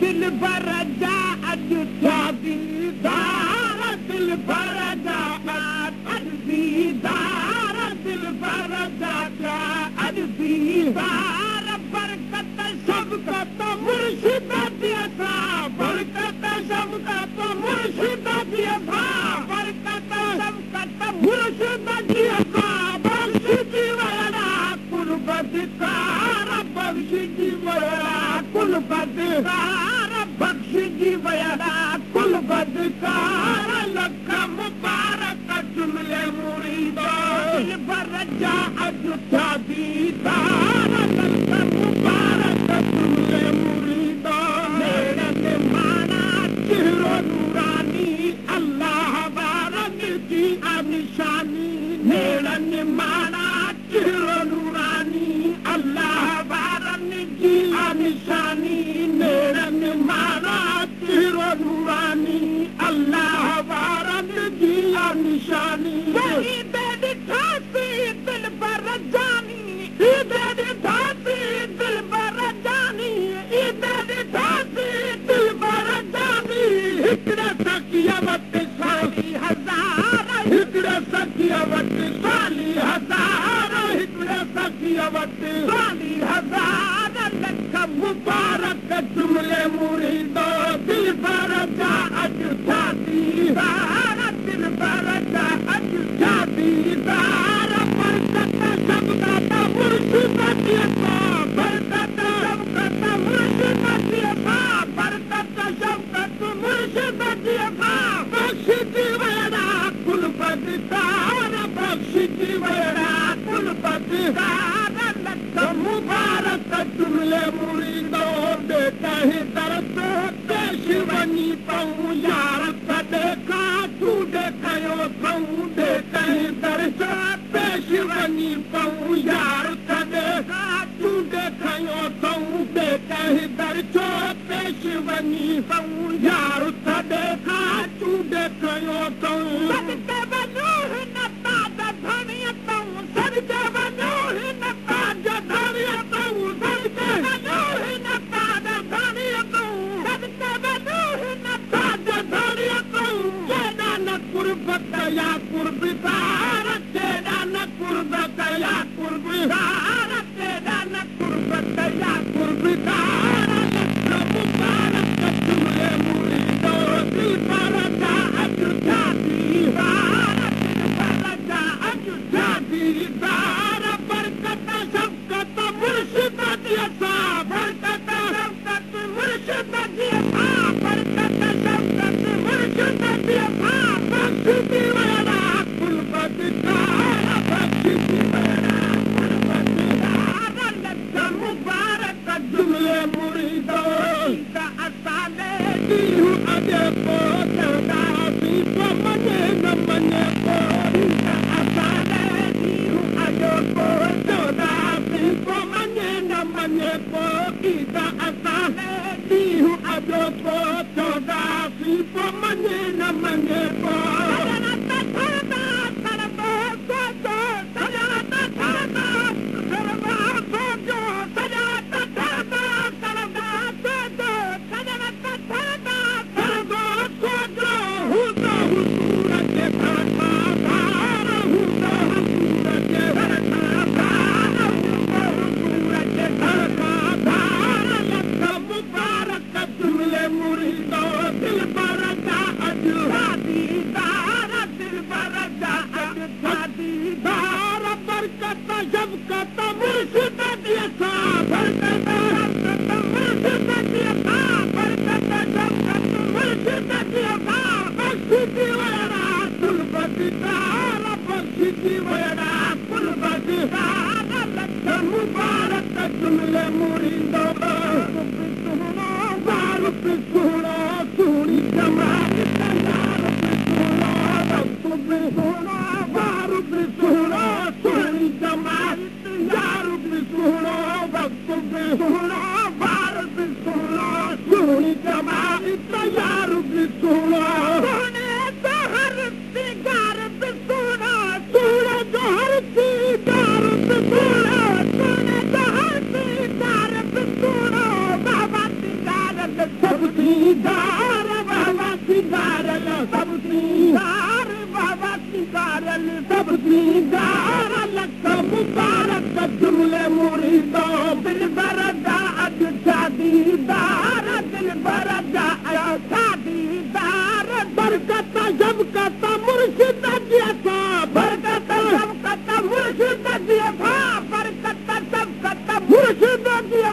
दिल भर जा अॼु थिया दीदार दिल भर जा अॼु दीदार दिल भर जा अॼु दीदार बरकत शफ़क़त मुर्शिद जी असां बरकत शफ़क़त मुर्शिद जी असां बरकत शफ़क़त मुर्शिद जी असां बख़्शी वयरा कुल बदकार बख़्शी वयरा कुल बदकार बख़्शी वयरा कुल बदकार लख मुबारक जुमले मुरीदा दिल भर जा अॼु थिया दीदार लख मुबारक जुमले मुरीदा नेड़नि माना चेहरो नूरानी अल्लाह वारन जी निशानी नेड़नि माना चेहरो नूरानी अल्लाह वारन जी निशानी नेड़नि माना चेहरो नूरानी अल्लाह वारन जी निशानी दिल भर जानी दिल भर जानी दिल भर जानी हिकिड़े सखीअ वटि साली हज़ार हिकिड़े सखीअ वटि साली हज़ार हिकिड़े सखीअ वटि साली हज़ार लख मुबारक जुमले मुरीदो दिल भर जा अॼु थिया दीदार दिल भर जा अॼु थिया दीदार बरकत शफ़क़त मुर्शिद जी असां बरकत शफ़क़त मुर्शिद जी असां बरकत शफ़क़त मुर्शिद जी असां बख़्शी वयरा कुल बदकार बख़्शी वयरा कुल बदकार लख मुबारक जुमले मुरीदो कहीं दर्द पेश वञी पऊं यार कॾहिं खां तूं ॾेखारियो अथऊं कहीं दर्द पेश वञी पऊं यार कॾहिं खां तूं ॾेखारियो अथऊं कहीं दर्द पेश वञी पऊं यार कॾहिं खां तूं ॾेखारियो अथऊं या कुर्बार तेरा न कुर्बत या कुर्बार तेरा न कुर्बत या कुर्बार लख मुबारक जुमले मुरीदो दिल भर जा अॼु थिया दीदार दिल भर जा अॼु थिया दीदार बरकत शफ़क़त मुर्शिद जी असां बरकत शफ़क़त मुर्शिद जी असां बरकत शफ़क़त मुर्शिद जी असां बख़्शी वयरा कुल बदकार बख़्शी वयरा कुल बदकार लख मुबारक जुमले मुरीदो असां ॾींहुं अॼु पोइ चवंदासीं पोइ मञे न मञे पोइ असां ॾींहुं अॼु पोइ चवंदासीं पोइ मञे न मञे पोइ असां ॾींहुं अॼु पोइ चवंदासीं पोइ मञे न मञे पोइ सब दीदार लख मुबारक जुमले मुरीदो दिल बरदा अज शादीदार दिल बरदा शादीदार बरकत शबकत मुर्शिद जिया बरकत शबकत मुर्शिद जिया बरकत शबकत मुर्शिद जिया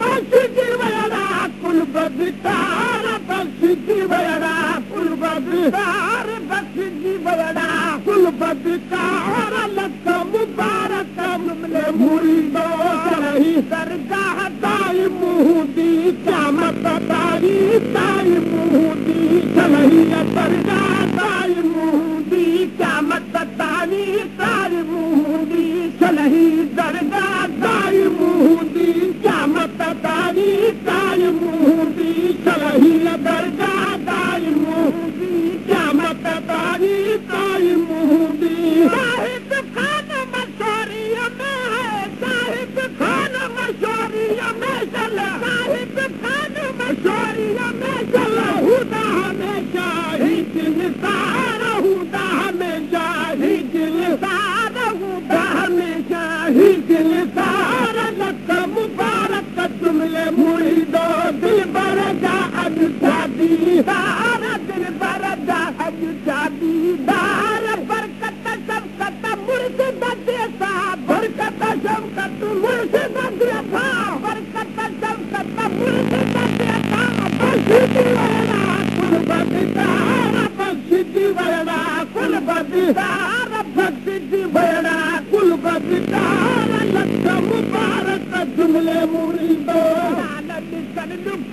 बख्श जीवड़ा कुल बदकार बख्श जीवड़ा कुल बदकार बख्श जीवड़ा कुल बदकार लख मुबारक जुमले मुरीदो चलही दरगाह दाई मुहदी क़यामत दाई दाई मुहदी चलही दरगाह दाई मुहदी क़यामत दाई दाई मुहदी चलही दरगाह दाई मुहदी क़यामत दाई दाई मुहदी चलही दरगाह दाई मुहदी क़यामत दाई दाई मुहदी साहिब खान मशोरिया में है साहिब खान मशोरिया में चला साहिब खान मशोरिया में चला हुदा हमेशा ही दिलदार हुदा हमेशा ही दिलदार हुदा हमेशा ही दिलदार लख मुबारक जुमले मुरीदो दिल बरदा अज शादीदार दिल बरदा अज शादीदार बरकत शबकत मुर्शिद देसा बरकत शबकत मुर्शिद देसा बरकत शबकत मुर्शिद देसा बख्श जीवड़ा कुल बदकार बख्श जीवड़ा कुल बदकार बख्श जीवड़ा कुल बदकार लख मुबारक जुमले मुरीदो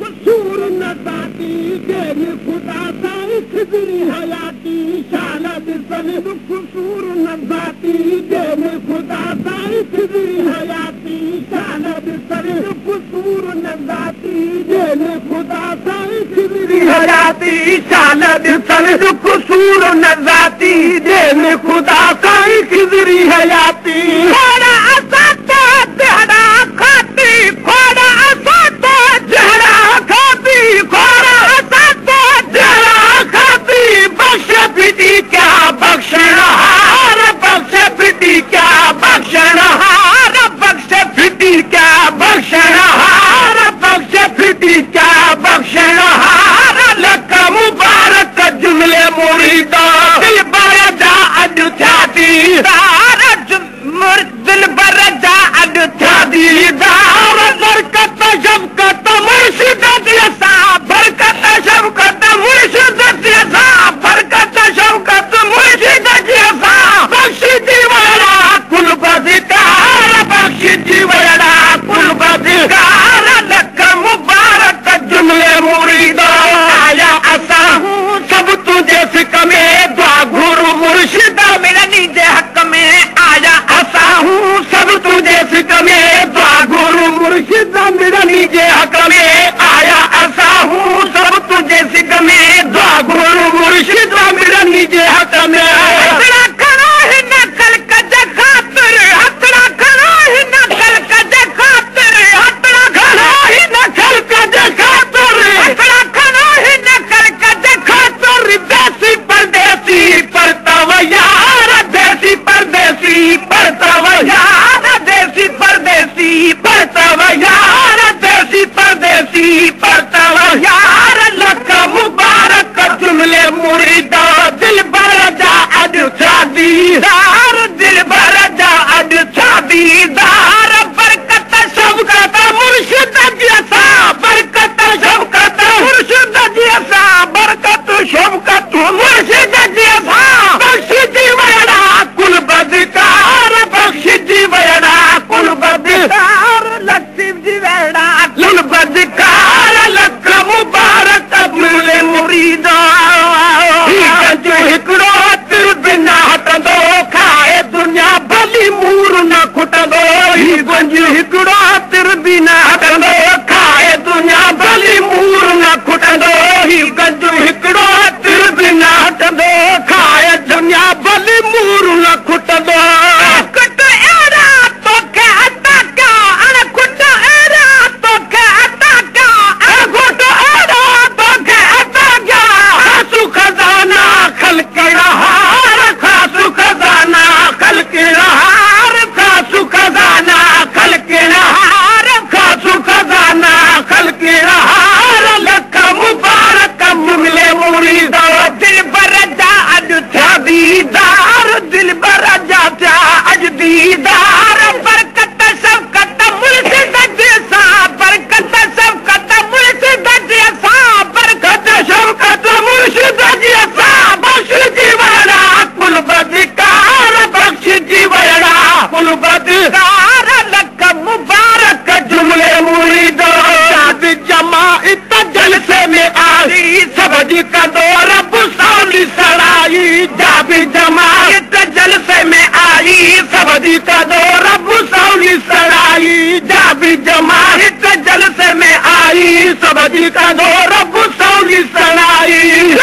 कसूर न दाती देन खुदा साई खिजरी हयाती शानद सलिब कसूर न दाती देन खुदा साई खिजरी हयाती शानद सलिब कसूर न दाती देन खुदा साई खिजरी हयाती शानद सलिब कसूर न दाती देन खुदा साई खिजरी हयाती खोड़ा असाता तेरा खाती खोड़ा असाता तेरा खाती खोड़ा असाता तेरा खाती बख्श बिटी क्या बख्शनहार बख्श बिटी क्या बख्शनहार बख्श बिटी क्या बख्शनहार बख्श बिटी क्या बख्शनहार लख मुबारक जुमले मुरीदो दिल बरदा अज शादीदार दिल बरदा अज शादीदार बरकत शबकत मुर्शिद देसा बरकत शबकत मुर्शिद देसा बरकत शबकत मुर्शिद देसा बख्श जीवड़ा कुल बदकार बख्श जीवड़ा कुल बदकार लख मुबारक जुमले मुरीदो आया असा हूँ सब तुझे सिक में दुआ गुरु मुर्शिद मेरा नीजे हक में आया असा हूँ सब तुझे सिक में दुआ गुरु मुर्शिद मेरा नीजे हक में आया असा हूँ सब तुझे सिक में दुआ गुरु मुर्शिद मेरा नीजे हक में हथड़ा खड़ा ही नकल कजे खातिर हथड़ा खड़ा ही नकल कजे खातिर हथड़ा खड़ा ही नकल कजे खातिर हथड़ा खड़ा ही नकल कजे खातिर देसी परदेसी परतव यार देसी परदेसी परतव यार देसी परदेसी परतव यार देसी परदेसी परतव यार लख मुबारक जुमले मुरीदो दिल बरदा अज जमायत जलसे में आई सबदी कदो रब सौली सड़ाई जा भी जमायत जलसे में आई सबदी कदो रब सौली सड़ाई